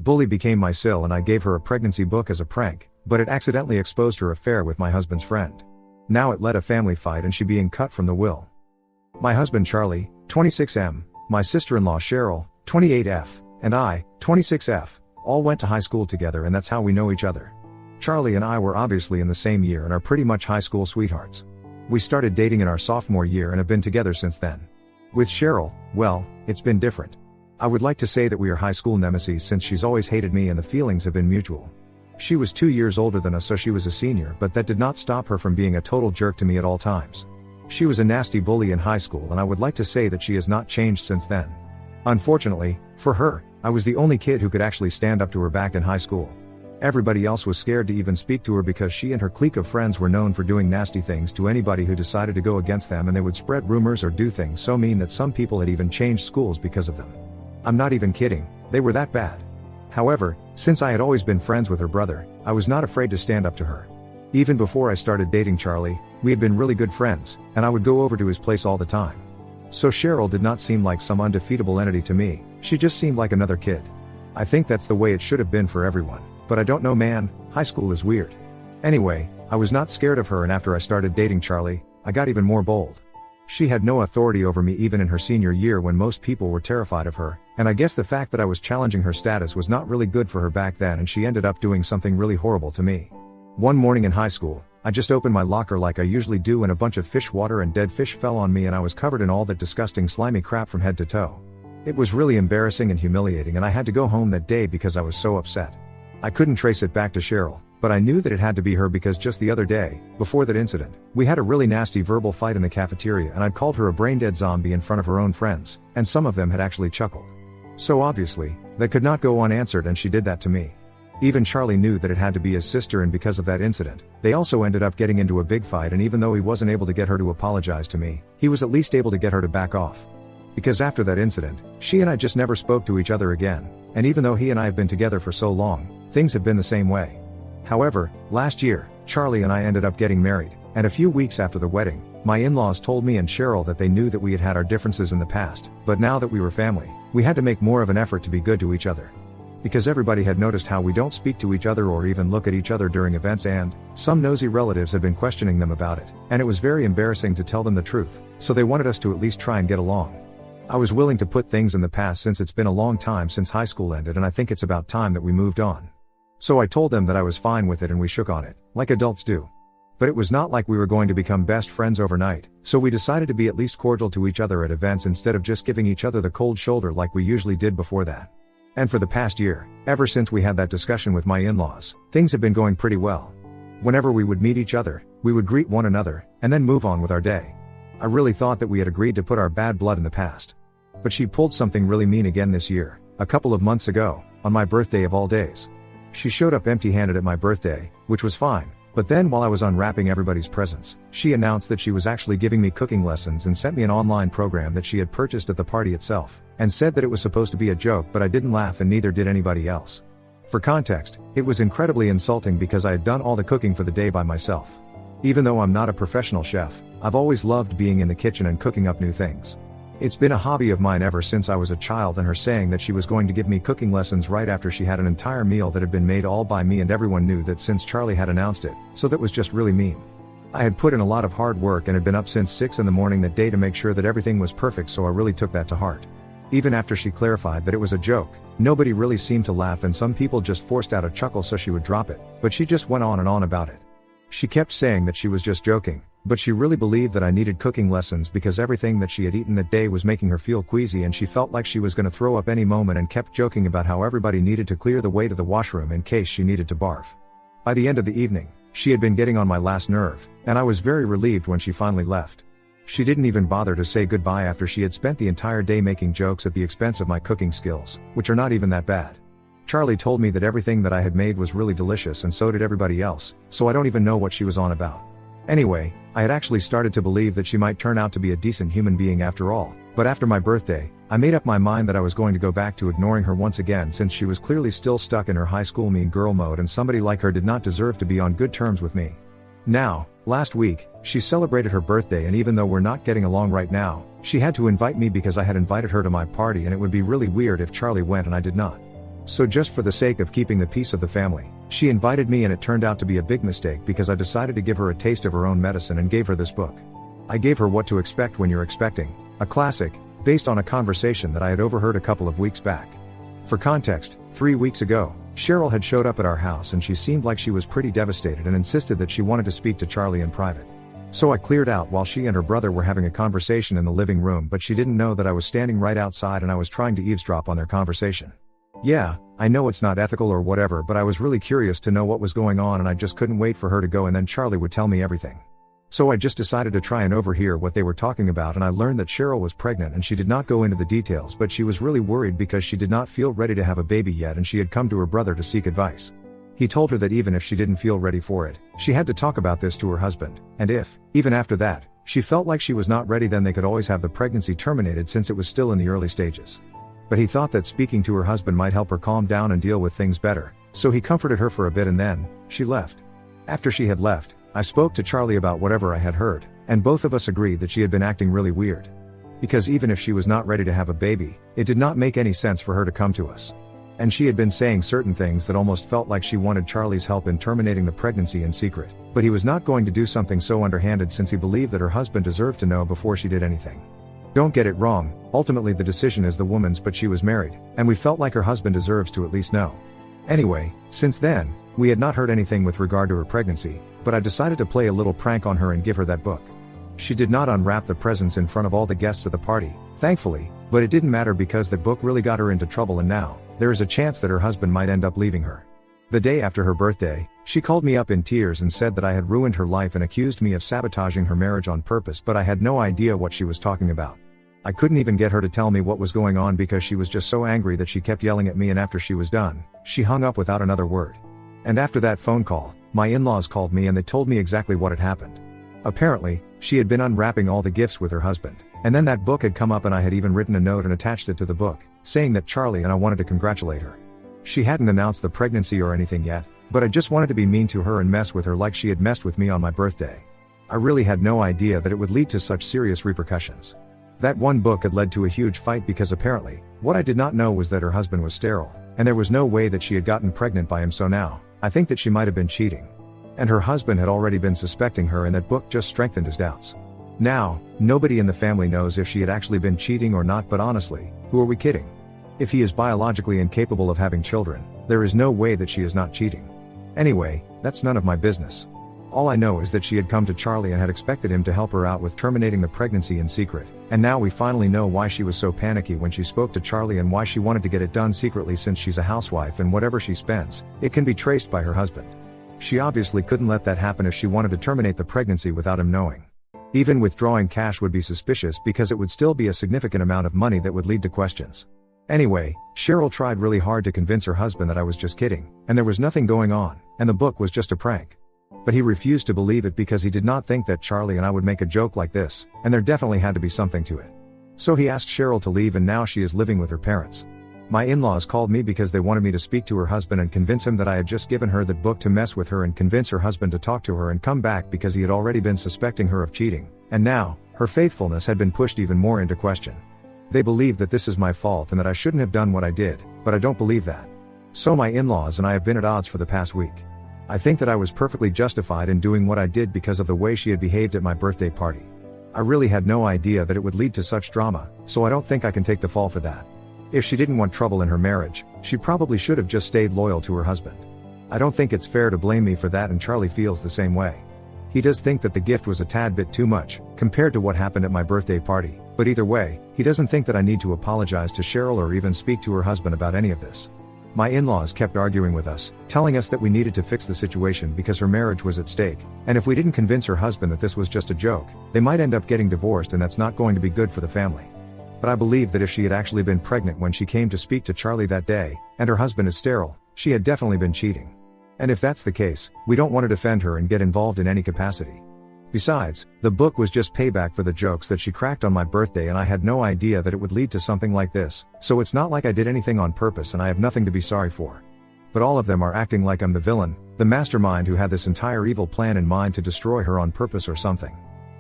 bully became my sill and I gave her a pregnancy book as a prank, but it accidentally exposed her affair with my husband's friend. Now it led a family fight and she being cut from the will. My husband Charlie, 26M, my sister-in-law Cheryl, 28F, and I, 26F, all went to high school together and that's how we know each other. Charlie and I were obviously in the same year and are pretty much high school sweethearts. We started dating in our sophomore year and have been together since then. With Cheryl, well, it's been different. I would like to say that we are high school nemesis since she's always hated me and the feelings have been mutual. She was 2 years older than us so she was a senior, but that did not stop her from being a total jerk to me at all times. She was a nasty bully in high school and I would like to say that she has not changed since then. Unfortunately, for her, I was the only kid who could actually stand up to her back in high school. Everybody else was scared to even speak to her because she and her clique of friends were known for doing nasty things to anybody who decided to go against them, and they would spread rumors or do things so mean that some people had even changed schools because of them. I'm not even kidding, they were that bad. However, since I had always been friends with her brother, I was not afraid to stand up to her. Even before I started dating Charlie, we had been really good friends, and I would go over to his place all the time. So Cheryl did not seem like some undefeatable entity to me, she just seemed like another kid. I think that's the way it should have been for everyone, but I don't know man, high school is weird. Anyway, I was not scared of her and after I started dating Charlie, I got even more bold. She had no authority over me even in her senior year when most people were terrified of her, and I guess the fact that I was challenging her status was not really good for her back then and she ended up doing something really horrible to me. One morning in high school, I just opened my locker like I usually do and a bunch of fish water and dead fish fell on me and I was covered in all that disgusting slimy crap from head to toe. It was really embarrassing and humiliating and I had to go home that day because I was so upset. I couldn't trace it back to Cheryl, but I knew that it had to be her because just the other day, before that incident, we had a really nasty verbal fight in the cafeteria and I'd called her a brain-dead zombie in front of her own friends, and some of them had actually chuckled. So obviously, that could not go unanswered and she did that to me. Even Charlie knew that it had to be his sister and because of that incident, they also ended up getting into a big fight and even though he wasn't able to get her to apologize to me, he was at least able to get her to back off. Because after that incident, she and I just never spoke to each other again, and even though he and I have been together for so long, things have been the same way. However, last year, Charlie and I ended up getting married, and a few weeks after the wedding, my in-laws told me and Cheryl that they knew that we had had our differences in the past, but now that we were family, we had to make more of an effort to be good to each other. Because everybody had noticed how we don't speak to each other or even look at each other during events and, some nosy relatives had been questioning them about it, and it was very embarrassing to tell them the truth, so they wanted us to at least try and get along. I was willing to put things in the past since it's been a long time since high school ended and I think it's about time that we moved on. So I told them that I was fine with it and we shook on it, like adults do. But it was not like we were going to become best friends overnight, so we decided to be at least cordial to each other at events instead of just giving each other the cold shoulder like we usually did before that. And for the past year, ever since we had that discussion with my in-laws, things have been going pretty well. Whenever we would meet each other, we would greet one another, and then move on with our day. I really thought that we had agreed to put our bad blood in the past. But she pulled something really mean again this year, a couple of months ago, on my birthday of all days. She showed up empty-handed at my birthday, which was fine, but then while I was unwrapping everybody's presents, she announced that she was actually giving me cooking lessons and sent me an online program that she had purchased at the party itself, and said that it was supposed to be a joke but I didn't laugh and neither did anybody else. For context, it was incredibly insulting because I had done all the cooking for the day by myself. Even though I'm not a professional chef, I've always loved being in the kitchen and cooking up new things. It's been a hobby of mine ever since I was a child, and her saying that she was going to give me cooking lessons right after she had an entire meal that had been made all by me and everyone knew that since Charlie had announced it, so that was just really mean. I had put in a lot of hard work and had been up since 6 in the morning that day to make sure that everything was perfect, so I really took that to heart. Even after she clarified that it was a joke, nobody really seemed to laugh and some people just forced out a chuckle so she would drop it, but she just went on and on about it. She kept saying that she was just joking, but she really believed that I needed cooking lessons because everything that she had eaten that day was making her feel queasy and she felt like she was going to throw up any moment and kept joking about how everybody needed to clear the way to the washroom in case she needed to barf. By the end of the evening, she had been getting on my last nerve, and I was very relieved when she finally left. She didn't even bother to say goodbye after she had spent the entire day making jokes at the expense of my cooking skills, which are not even that bad. Charlie told me that everything that I had made was really delicious and so did everybody else, so I don't even know what she was on about. Anyway, I had actually started to believe that she might turn out to be a decent human being after all, but after my birthday, I made up my mind that I was going to go back to ignoring her once again since she was clearly still stuck in her high school mean girl mode and somebody like her did not deserve to be on good terms with me. Now, last week, she celebrated her birthday and even though we're not getting along right now, she had to invite me because I had invited her to my party and it would be really weird if Charlie went and I did not. So just for the sake of keeping the peace of the family, she invited me, and it turned out to be a big mistake because I decided to give her a taste of her own medicine and gave her this book. I gave her What to Expect When You're Expecting, a classic, based on a conversation that I had overheard a couple of weeks back. For context, 3 weeks ago, Cheryl had showed up at our house and she seemed like she was pretty devastated and insisted that she wanted to speak to Charlie in private. So I cleared out while she and her brother were having a conversation in the living room, but she didn't know that I was standing right outside and I was trying to eavesdrop on their conversation. Yeah, I know it's not ethical or whatever, but I was really curious to know what was going on and I just couldn't wait for her to go and then Charlie would tell me everything. So I just decided to try and overhear what they were talking about, and I learned that Cheryl was pregnant and she did not go into the details, but she was really worried because she did not feel ready to have a baby yet and she had come to her brother to seek advice. He told her that even if she didn't feel ready for it, she had to talk about this to her husband, and if, even after that, she felt like she was not ready, then they could always have the pregnancy terminated since it was still in the early stages. But he thought that speaking to her husband might help her calm down and deal with things better, so he comforted her for a bit and then, she left. After she had left, I spoke to Charlie about whatever I had heard, and both of us agreed that she had been acting really weird. Because even if she was not ready to have a baby, it did not make any sense for her to come to us. And she had been saying certain things that almost felt like she wanted Charlie's help in terminating the pregnancy in secret, but he was not going to do something so underhanded since he believed that her husband deserved to know before she did anything. Don't get it wrong, ultimately the decision is the woman's, but she was married, and we felt like her husband deserves to at least know. Anyway, since then, we had not heard anything with regard to her pregnancy, but I decided to play a little prank on her and give her that book. She did not unwrap the presents in front of all the guests at the party, thankfully, but it didn't matter because that book really got her into trouble, and now, there is a chance that her husband might end up leaving her. The day after her birthday, she called me up in tears and said that I had ruined her life and accused me of sabotaging her marriage on purpose, but I had no idea what she was talking about. I couldn't even get her to tell me what was going on because she was just so angry that she kept yelling at me, and after she was done, she hung up without another word. And after that phone call, my in-laws called me and they told me exactly what had happened. Apparently, she had been unwrapping all the gifts with her husband, and then that book had come up and I had even written a note and attached it to the book, saying that Charlie and I wanted to congratulate her. She hadn't announced the pregnancy or anything yet, but I just wanted to be mean to her and mess with her like she had messed with me on my birthday. I really had no idea that it would lead to such serious repercussions. That one book had led to a huge fight because apparently, what I did not know was that her husband was sterile, and there was no way that she had gotten pregnant by him, so now, I think that she might have been cheating. And her husband had already been suspecting her, and that book just strengthened his doubts. Now, nobody in the family knows if she had actually been cheating or not, but honestly, who are we kidding? If he is biologically incapable of having children, there is no way that she is not cheating. Anyway, that's none of my business. All I know is that she had come to Charlie and had expected him to help her out with terminating the pregnancy in secret, and now we finally know why she was so panicky when she spoke to Charlie and why she wanted to get it done secretly, since she's a housewife and whatever she spends, it can be traced by her husband. She obviously couldn't let that happen if she wanted to terminate the pregnancy without him knowing. Even withdrawing cash would be suspicious because it would still be a significant amount of money that would lead to questions. Anyway, Cheryl tried really hard to convince her husband that I was just kidding, and there was nothing going on, and the book was just a prank. But he refused to believe it because he did not think that Charlie and I would make a joke like this, and there definitely had to be something to it. So he asked Cheryl to leave, and now she is living with her parents. My in-laws called me because they wanted me to speak to her husband and convince him that I had just given her that book to mess with her and convince her husband to talk to her and come back because he had already been suspecting her of cheating, and now, her faithfulness had been pushed even more into question. They believe that this is my fault and that I shouldn't have done what I did, but I don't believe that. So my in-laws and I have been at odds for the past week. I think that I was perfectly justified in doing what I did because of the way she had behaved at my birthday party. I really had no idea that it would lead to such drama, so I don't think I can take the fall for that. If she didn't want trouble in her marriage, she probably should have just stayed loyal to her husband. I don't think it's fair to blame me for that, and Charlie feels the same way. He does think that the gift was a tad bit too much, compared to what happened at my birthday party, but either way, he doesn't think that I need to apologize to Cheryl or even speak to her husband about any of this. My in-laws kept arguing with us, telling us that we needed to fix the situation because her marriage was at stake, and if we didn't convince her husband that this was just a joke, they might end up getting divorced, and that's not going to be good for the family. But I believe that if she had actually been pregnant when she came to speak to Charlie that day, and her husband is sterile, she had definitely been cheating. And if that's the case, we don't want to defend her and get involved in any capacity. Besides, the book was just payback for the jokes that she cracked on my birthday, and I had no idea that it would lead to something like this, so it's not like I did anything on purpose and I have nothing to be sorry for. But all of them are acting like I'm the villain, the mastermind who had this entire evil plan in mind to destroy her on purpose or something.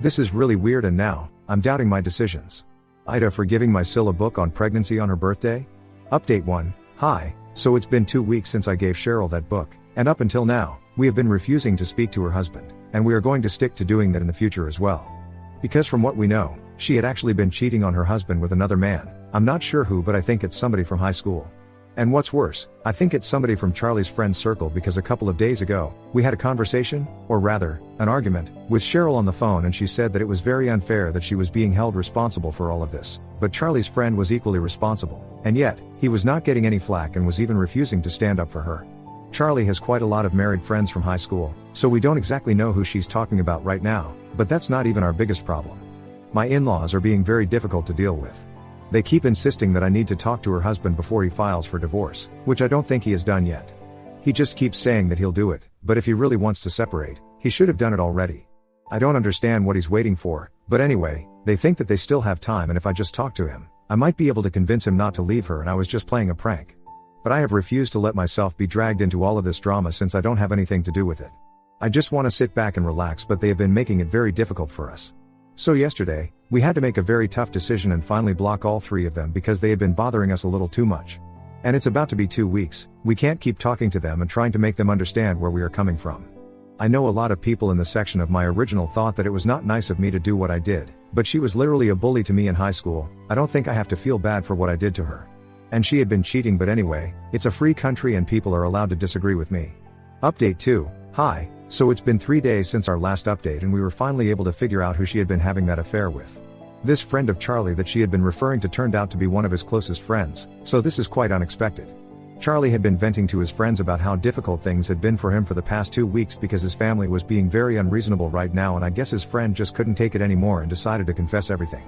This is really weird, and now, I'm doubting my decisions. Ida for giving my Sil a book on pregnancy on her birthday? Update 1. Hi, So it's been 2 weeks since I gave Cheryl that book, and up until now, we have been refusing to speak to her husband, and we are going to stick to doing that in the future as well. Because from what we know, she had actually been cheating on her husband with another man. I'm not sure who, but I think it's somebody from high school. And what's worse, I think it's somebody from Charlie's friend circle, because a couple of days ago, we had a conversation, or rather, an argument, with Cheryl on the phone, and she said that it was very unfair that she was being held responsible for all of this, but Charlie's friend was equally responsible, and yet, he was not getting any flack and was even refusing to stand up for her. Charlie has quite a lot of married friends from high school, so we don't exactly know who she's talking about right now, but that's not even our biggest problem. My in-laws are being very difficult to deal with. They keep insisting that I need to talk to her husband before he files for divorce, which I don't think he has done yet. He just keeps saying that he'll do it, but if he really wants to separate, he should have done it already. I don't understand what he's waiting for, but anyway, they think that they still have time, and if I just talk to him, I might be able to convince him not to leave her and I was just playing a prank. But I have refused to let myself be dragged into all of this drama since I don't have anything to do with it. I just want to sit back and relax, but they have been making it very difficult for us. So yesterday, we had to make a very tough decision and finally block all 3 of them because they had been bothering us a little too much. And it's about to be 2 weeks, we can't keep talking to them and trying to make them understand where we are coming from. I know a lot of people in the section of my original thought that it was not nice of me to do what I did, but she was literally a bully to me in high school. I don't think I have to feel bad for what I did to her. And she had been cheating, but anyway, it's a free country and people are allowed to disagree with me. Update 2, hi. So it's been 3 days since our last update and we were finally able to figure out who she had been having that affair with. This friend of Charlie that she had been referring to turned out to be one of his closest friends, so this is quite unexpected. Charlie had been venting to his friends about how difficult things had been for him for the past 2 weeks because his family was being very unreasonable right now, and I guess his friend just couldn't take it anymore and decided to confess everything.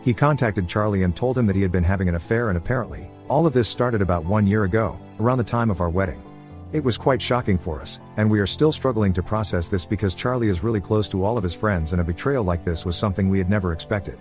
He contacted Charlie and told him that he had been having an affair, and apparently, all of this started about 1 year ago, around the time of our wedding. It was quite shocking for us, and we are still struggling to process this because Charlie is really close to all of his friends and a betrayal like this was something we had never expected.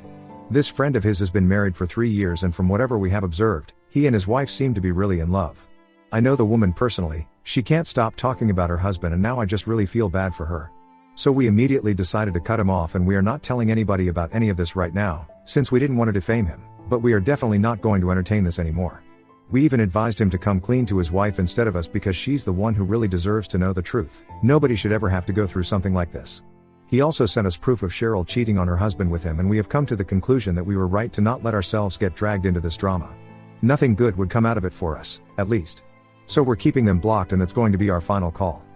This friend of his has been married for 3 years, and from whatever we have observed, he and his wife seem to be really in love. I know the woman personally, she can't stop talking about her husband, and now I just really feel bad for her. So we immediately decided to cut him off, and we are not telling anybody about any of this right now, since we didn't want to defame him, but we are definitely not going to entertain this anymore. We even advised him to come clean to his wife instead of us because she's the one who really deserves to know the truth. Nobody should ever have to go through something like this. He also sent us proof of Cheryl cheating on her husband with him, and we have come to the conclusion that we were right to not let ourselves get dragged into this drama. Nothing good would come out of it for us, at least. So we're keeping them blocked, and that's going to be our final call.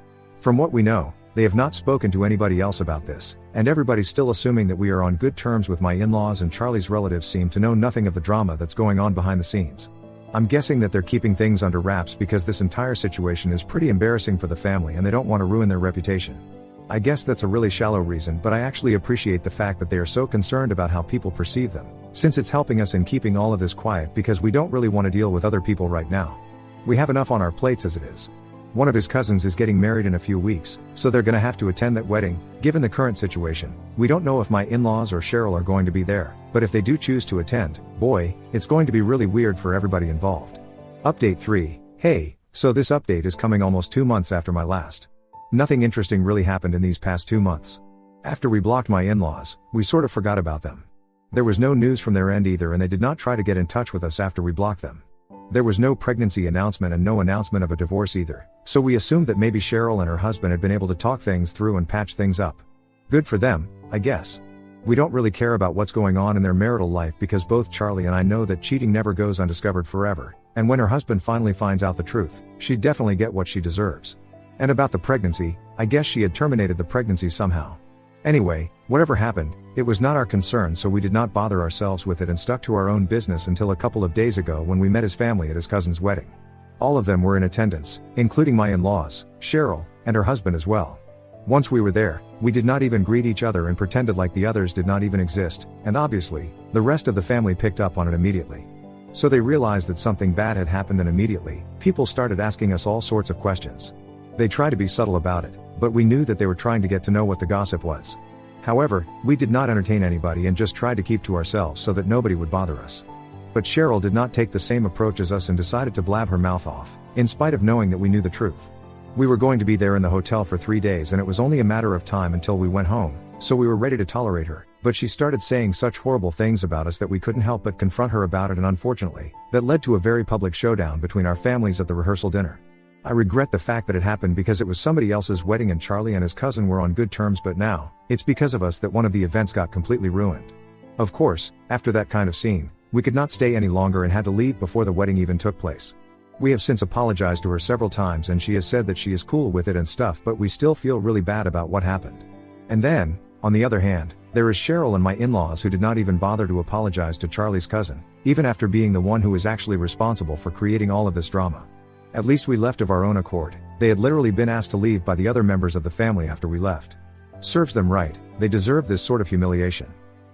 From what we know, they have not spoken to anybody else about this, and everybody's still assuming that we are on good terms with my in-laws, and Charlie's relatives seem to know nothing of the drama that's going on behind the scenes. I'm guessing that they're keeping things under wraps because this entire situation is pretty embarrassing for the family and they don't want to ruin their reputation. I guess that's a really shallow reason, but I actually appreciate the fact that they are so concerned about how people perceive them, since it's helping us in keeping all of this quiet because we don't really want to deal with other people right now. We have enough on our plates as it is. One of his cousins is getting married in a few weeks, so they're gonna have to attend that wedding. Given the current situation, we don't know if my in-laws or Cheryl are going to be there, but if they do choose to attend, boy, it's going to be really weird for everybody involved. Update 3, hey, so this update is coming almost 2 months after my last. Nothing interesting really happened in these past 2 months. After we blocked my in-laws, we sort of forgot about them. There was no news from their end either, and they did not try to get in touch with us after we blocked them. There was no pregnancy announcement and no announcement of a divorce either, so we assumed that maybe Cheryl and her husband had been able to talk things through and patch things up. Good for them, I guess. We don't really care about what's going on in their marital life because both Charlie and I know that cheating never goes undiscovered forever, and when her husband finally finds out the truth, she'd definitely get what she deserves. And about the pregnancy, I guess she had terminated the pregnancy somehow. Anyway, whatever happened, it was not our concern, so we did not bother ourselves with it and stuck to our own business until a couple of days ago when we met his family at his cousin's wedding. All of them were in attendance, including my in-laws, Cheryl, and her husband as well. Once we were there, we did not even greet each other and pretended like the others did not even exist, and obviously, the rest of the family picked up on it immediately. So they realized that something bad had happened, and immediately, people started asking us all sorts of questions. They tried to be subtle about it, but we knew that they were trying to get to know what the gossip was. However, we did not entertain anybody and just tried to keep to ourselves so that nobody would bother us. But Cheryl did not take the same approach as us and decided to blab her mouth off, in spite of knowing that we knew the truth. We were going to be there in the hotel for 3 days, and it was only a matter of time until we went home, so we were ready to tolerate her, But she started saying such horrible things about us that we couldn't help but confront her about it, and unfortunately, that led to a very public showdown between our families at the rehearsal dinner. I regret the fact that it happened because it was somebody else's wedding and Charlie and his cousin were on good terms, but now, it's because of us that one of the events got completely ruined. Of course, after that kind of scene, we could not stay any longer and had to leave before the wedding even took place. We have since apologized to her several times and she has said that she is cool with it and stuff, but we still feel really bad about what happened. And then, on the other hand, there is Cheryl and my in-laws who did not even bother to apologize to Charlie's cousin, even after being the one who was actually responsible for creating all of this drama. At least we left of our own accord. They had literally been asked to leave by the other members of the family after we left. Serves them right, they deserve this sort of humiliation.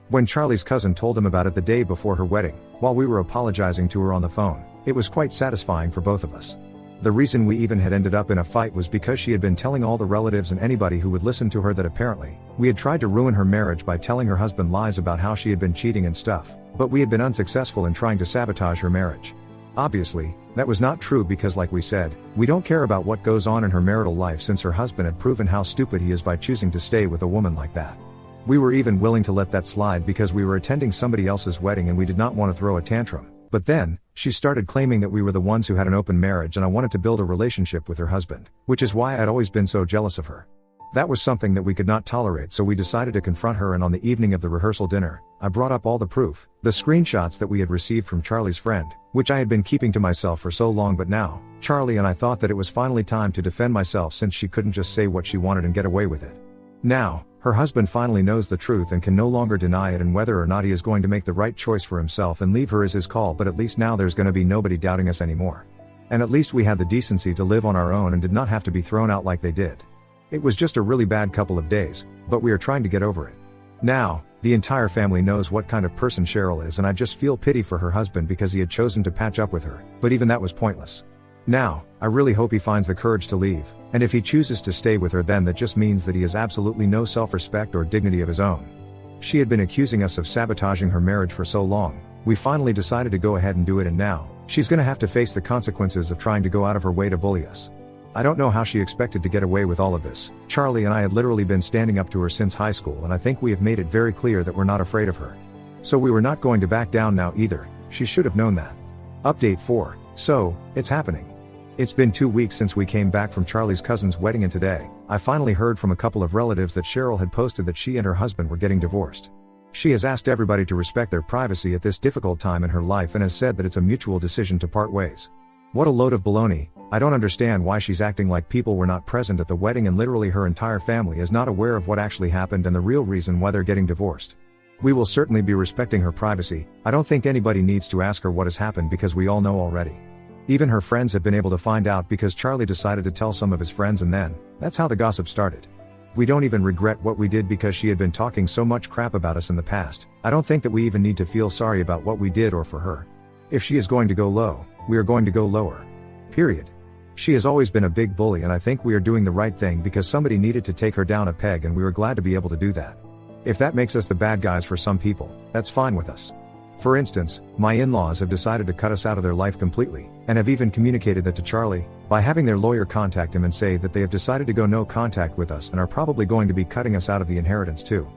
When Charlie's cousin told him about it the day before her wedding, while we were apologizing to her on the phone, it was quite satisfying for both of us. The reason we even had ended up in a fight was because she had been telling all the relatives and anybody who would listen to her that apparently, we had tried to ruin her marriage by telling her husband lies about how she had been cheating and stuff, but we had been unsuccessful in trying to sabotage her marriage. Obviously, that was not true because like we said, we don't care about what goes on in her marital life since her husband had proven how stupid he is by choosing to stay with a woman like that. We were even willing to let that slide because we were attending somebody else's wedding and we did not want to throw a tantrum. But then, she started claiming that we were the ones who had an open marriage and I wanted to build a relationship with her husband, which is why I'd always been so jealous of her. That was something that we could not tolerate, so we decided to confront her, and on the evening of the rehearsal dinner, I brought up all the proof, the screenshots that we had received from Charlie's friend, which I had been keeping to myself for so long, but now, Charlie and I thought that it was finally time to defend myself since she couldn't just say what she wanted and get away with it. Now, her husband finally knows the truth and can no longer deny it, and whether or not he is going to make the right choice for himself and leave her is his call, but at least now there's going to be nobody doubting us anymore. And at least we had the decency to live on our own and did not have to be thrown out like they did. It was just a really bad couple of days, but we are trying to get over it. Now, the entire family knows what kind of person Cheryl is, and I just feel pity for her husband because he had chosen to patch up with her, but even that was pointless. Now, I really hope he finds the courage to leave, and if he chooses to stay with her, then that just means that he has absolutely no self-respect or dignity of his own. She had been accusing us of sabotaging her marriage for so long, we finally decided to go ahead and do it, and now, she's gonna have to face the consequences of trying to go out of her way to bully us. I don't know how she expected to get away with all of this. Charlie and I had literally been standing up to her since high school, and I think we have made it very clear that we're not afraid of her. So we were not going to back down now either. She should have known that. Update 4. So, it's happening. It's been 2 weeks since we came back from Charlie's cousin's wedding, and today, I finally heard from a couple of relatives that Cheryl had posted that she and her husband were getting divorced. She has asked everybody to respect their privacy at this difficult time in her life and has said that it's a mutual decision to part ways. What a load of baloney. I don't understand why she's acting like people were not present at the wedding and literally her entire family is not aware of what actually happened and the real reason why they're getting divorced. We will certainly be respecting her privacy. I don't think anybody needs to ask her what has happened because we all know already. Even her friends have been able to find out because Charlie decided to tell some of his friends, and then, that's how the gossip started. We don't even regret what we did because she had been talking so much crap about us in the past. I don't think that we even need to feel sorry about what we did or for her. If she is going to go low, we are going to go lower. Period. She has always been a big bully, and I think we are doing the right thing because somebody needed to take her down a peg and we were glad to be able to do that. If that makes us the bad guys for some people, that's fine with us. For instance, my in-laws have decided to cut us out of their life completely, and have even communicated that to Charlie, by having their lawyer contact him and say that they have decided to go no contact with us and are probably going to be cutting us out of the inheritance too.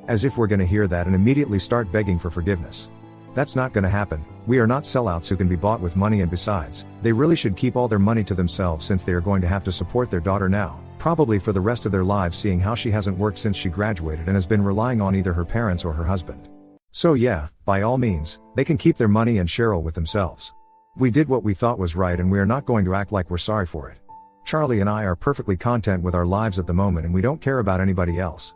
As if we're gonna hear that and immediately start begging for forgiveness. That's not gonna happen. We are not sellouts who can be bought with money, and besides, they really should keep all their money to themselves since they are going to have to support their daughter now, probably for the rest of their lives, seeing how she hasn't worked since she graduated and has been relying on either her parents or her husband. So yeah, by all means, they can keep their money and Cheryl with themselves. We did what we thought was right and we are not going to act like we're sorry for it. Charlie and I are perfectly content with our lives at the moment and we don't care about anybody else.